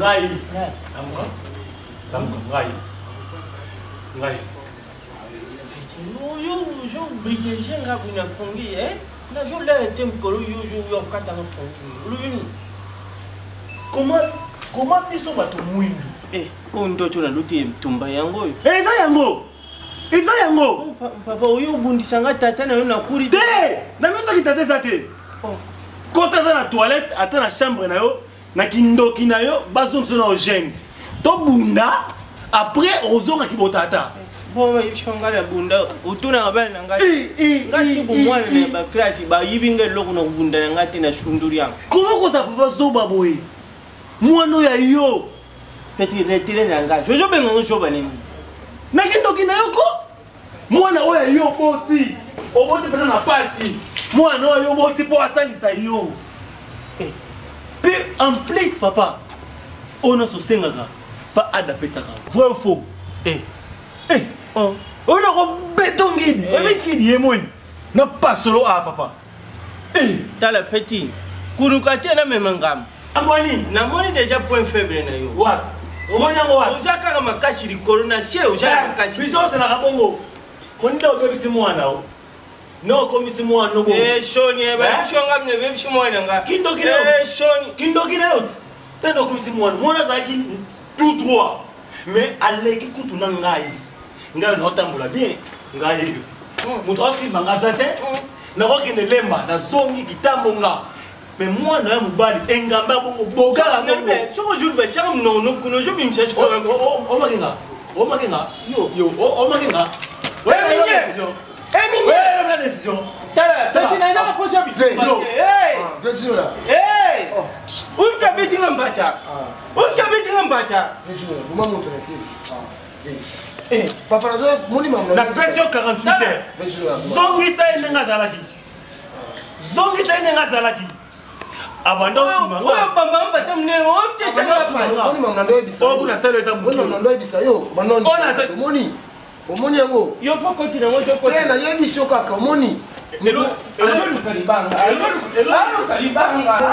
ngai. Ngai. Yo britannique nga kuna kongi na jo la tempo yo kata no kongi. Comment biso bato mwindu? O ndoto na luti tumba yango. Eza yango. Eza yango. Papa oyo bundisa nga tata na yo na kuri. Te! Na mito ki tata zate. Kota za na toilette, ata na chambre na yo, na kindoki na yo, bazongso na ogène. To bunda, après ozonga ki botata. Bon, je suis en train de bunda. Utuna ngabana na ngati. Ngati bomwana na ba classe ba yibinga loko na bunda na ngati na shunduri yango. Comment koza papa zoba boy? Mwana ya yo. Peti retire na ngati. Jojo benga ngo choba nini? Na kindoki na yo ko? Mwana oya yo boti. Obote pena na pasi. Mwana oya yo boti po asalisa yo. Puis en plus papa, on a so sengaka pa ada pesaka. Vrai ou faux? On a ko betongidi. Ebikidi yemoni. Na pasolo a papa. Tala petit. Kurukate na memangam. Amwani, na moni déjà point faible na yo. What? Omona ngo what? Uja kaka makashi li corona sie uja makashi. Biso se na kabongo. Monida obebisi mwana o. No komisi mwana no bo. Shoni eba shonga mne bebisi mwana nga. Kindoki na shoni. Kindoki na yo. Tendo komisi mwana. Mwana zaki tout droit. Mais aleki kutu na ngai. Ngai na otambola bien. Ngai. Muto asimba ngazate. Na kokene lemba na zongi kitambo nga. Mais moi na mubali engamba bongo bogala bongo. Soko jour ba chaka mnono kuno jo bimchesh ko. O makinga. Yo, o makinga. Ouais, la décision. Tala, tatina na ko sabi. Vejilo la. Unka betinga mbata. Unka betinga mbata. Vejilo, mama moto na papa nazo moni mama. La pression 48 heures. Vejilo la. Zongisa enenga zalaki. Zongisa enenga zalaki. Abando sima. Oyo bamba mbata mne wote chaka pa. Moni mama ndo ebisa. O kuna selo eza moni mama ndo ebisa yo. Manoni. Ona sa moni. Omoni yango. Yo poko tina ngo joko. Tena yebiso kaka omoni. Elo kalibanga. Elo kalibanga.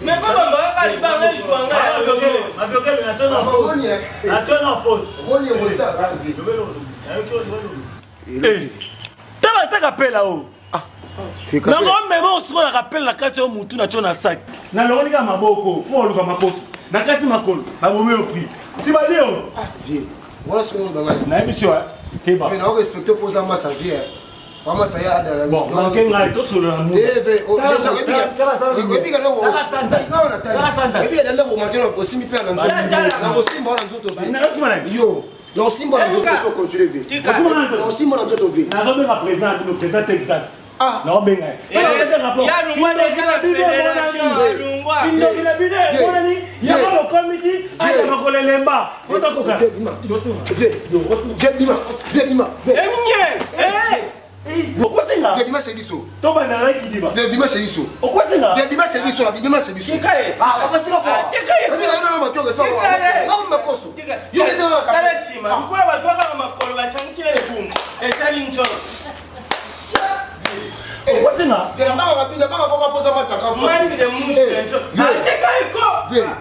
Mais comment va kalibanga ishwanga? Aviokele na tona pause. Na tona pause. Omoni yango sa rangi. Taka pela o. Nango memo osiko na rappel na kati yo mutu na tona sac. Na lolika maboko, po luka makoso. Na kati makolo, ba bomelo prix. Si ba leo. Vie. Voilà ce qu'on va Na émission Keba. Mais non respecter poser ma sa vie. Mama ça y a dans la bon, donc là to sur la mou. Déjà oui bien non. Et puis dans le moment que aussi mi père na aussi bon dans autres vie. Yo, non aussi bon dans autres so continuer vie. Non aussi bon dans autres vie. Na zo benga président Texas. Ah, non benga. Ya rungwa de kala fédération rungwa. Il a bidé, on a dit, il y a pas le comité, il y a pas le lemba. Faut ta coca. Pourquoi c'est là? Viens dimanche biso. Toi na la qui dit ba. Viens dimanche biso. Pourquoi c'est là? Viens dimanche biso, dimanche biso. Ah, on va se voir. Mais non non, tu reçois. Non, ma koso. Il est dans la kala shima. Kula ba twaka kama makolo ba shangishile lekungu. Esali ncholo. Pourquoi c'est là? Viens là bas rapide, bas on va poser ma sac. Moi de muscle ncholo. Teka iko. Viens.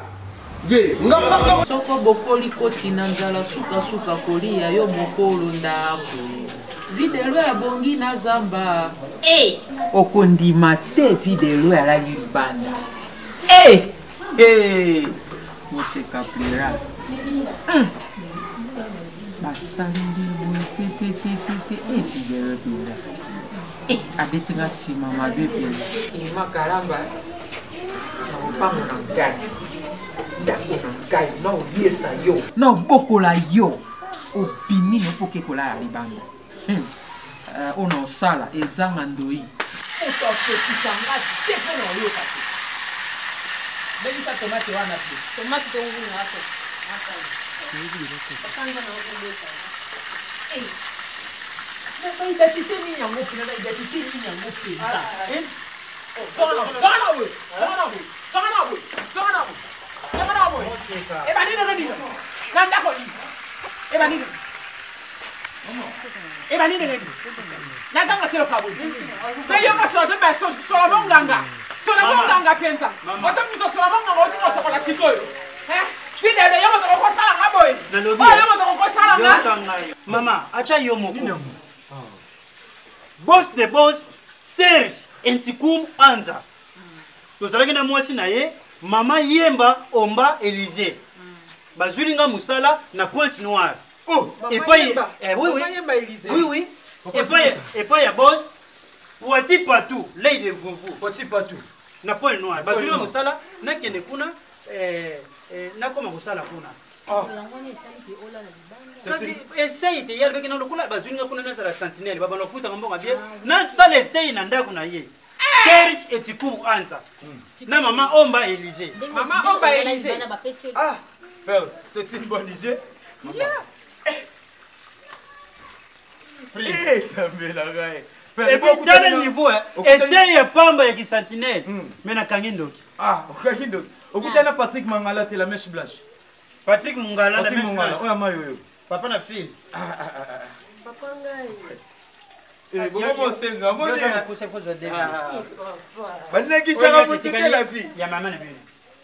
Soko bokoli kosi na nzala suka kolia yo mokolo ndako. Videlo ya bongi na zamba. Okondima te videlo ya la libanda. Mose kaplera. Basandi te videlo bila. Abeti nga sima mabepe. Makaramba. Mpango na gani. Ndako na ngai na oyesa yo na obokola yo opimi no poke kola ya libanda ona osala ezanga ndoi otapekisanga te mpe na oyoka te belisa tomate wana pe tomate tonguna ato identité nini yango mpena na identité nini yango mpenza Eba la nini ngeni natanga kilo kabuli peyo ka soto ba sola bonganga penza wata miso sola bonganga watu sokola sikoyo pide yo moto ko sala ngaboy yo moto ko sala nga mama acha yo moko boss de boss Serge Entikum Anza tozalaki na mwasi na ye mama Yemba Omba Élysée bazulinga musala na Pointe Noire et pas oui et pas ya boss Wati Patou Lady Mvumvu Wati Patou na Pointe Noire bazulinga musala na kende kuna na koma musala kuna kasi essaye te yalbeki na lokula bazulinga kuna na sala sentinelle baba no futa ngambonga bien na sala essaye na ndako na ye Serge Etikum Anza na maman Omba Élysée ah père c'est une bonne idée ça me la gagne et puis dans le niveau essaye pamba ya sentinelle mais na kangindoki kangindoki okutana Patrick Mangala te la mèche blanche Patrick Mungala la mèche blanche oya mayo papa na fille papa ngai bongo senga mbona pousse faut de bana kisaka motete la fille ya mama na bino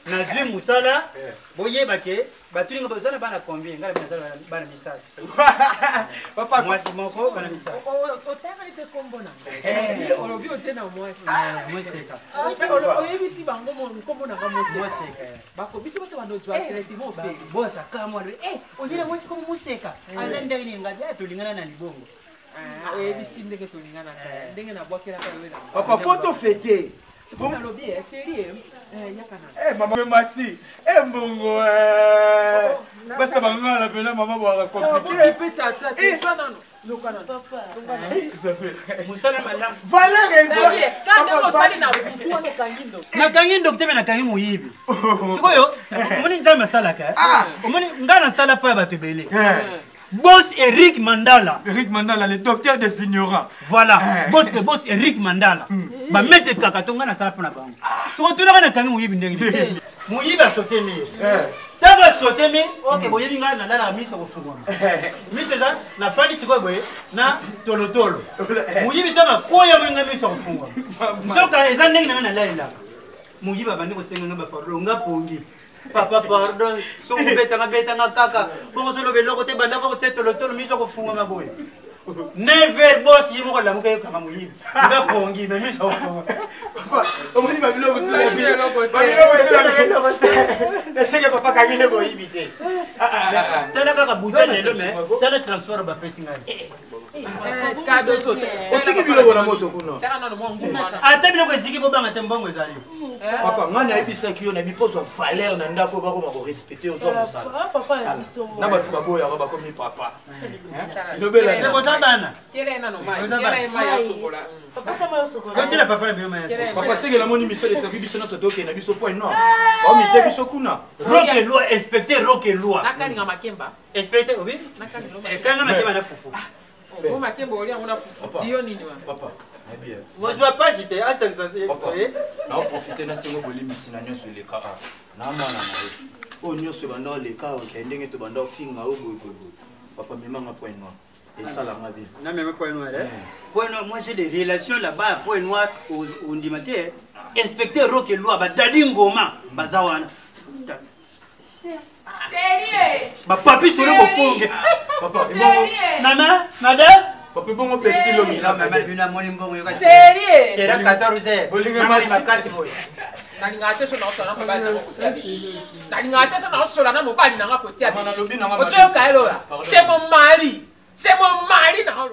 na zwi musala boye bake batulinga bazana bana combien ngala bana misala papa mwasi moko bana misala otaka ite kombona olobi otena mwasi mwaseka oyebisi bango kombona nga mwaseka bakobisi bato bando jwa traitement pe bosa kama ozile mwasi komo museka azende ni ngabi atulingana na libongo oyebisi ndenge tolingana ndenge na bwakela ka yowe na papa photo fêter bon alobi sérieux yakana maman Mati mbongo basa bangala pena maman bwa compliqué pe tata tana lokana papa musala malam valeur eza quand on sali na butu wana kangindo na kangindo tebe na kangi muyibi sikoyo omoni nzama sala ka omoni ngana sala pa bato bele boss Eric Mandala le docteur des ignorants voilà boss Eric Mandala ba mettre kakatonga na sala pona bango siko tuna na kangi muyibi ndenge muyibi asotemi taba sotemi okay boyebi ngana na la miso kufungwa miso za na fani siko boye na tolotolo muyibi taba koya mwenga miso kufungwa msoka eza ndenge na laila muyibi abandi ko senga ngaba pardon ngapongi papa pardon so betanga kaka bongo solo beloko te banda ko tsetolotolo miso kufungwa maboye never boss yimo ko lamuka yo kama muyibi ngapongi me miso kufungwa omoni babilo busula Essaye papa kagine boyibi te tana kaka butane lo me tana transfert ba pesi ngai cadeau sote otiki bilo na moto kuna tana no mo ngumana ata bilo ko ziki bo banga tembongo ezali papa ngana ebisa kiyo na biposo valeur na ndako bako mako respecter ozo musala papa ya biso na batu baboya ba komi papa ilobela ne boza bana kele na no mai kele mai ya sokola papa sama yo sokola ko tila papa na bilo mai papa segela moni mission de service biso na toke na biso point non ba mi te biso kuna roque loi inspecteur roque loi nakalinga makemba inspecteur obi kanga matema na fufu o makemba oli amona fufu dio nini wa papa bien mozwa pasi te asa sensé na profiter na sengo bolimisi na nyonso leka na mwana na ye o nyonso banda leka o ndenge to banda finga o boy papa memanga point noir et ça la bien na même point noir point noir moi j'ai des relations là-bas point noir au ndimate inspecteur roque loi ba dadi ngoma bazawana sérieux ba papi solo bofunge papa maman madame papa bongo petit lo la maman bina moni mbongo yoka sérieux sera 14 bolinga makasi boy nalinga te so na so na mobali na kotia nalinga te so na so na mobali na kotia mana lobi na ochoka elo c'est mon mari na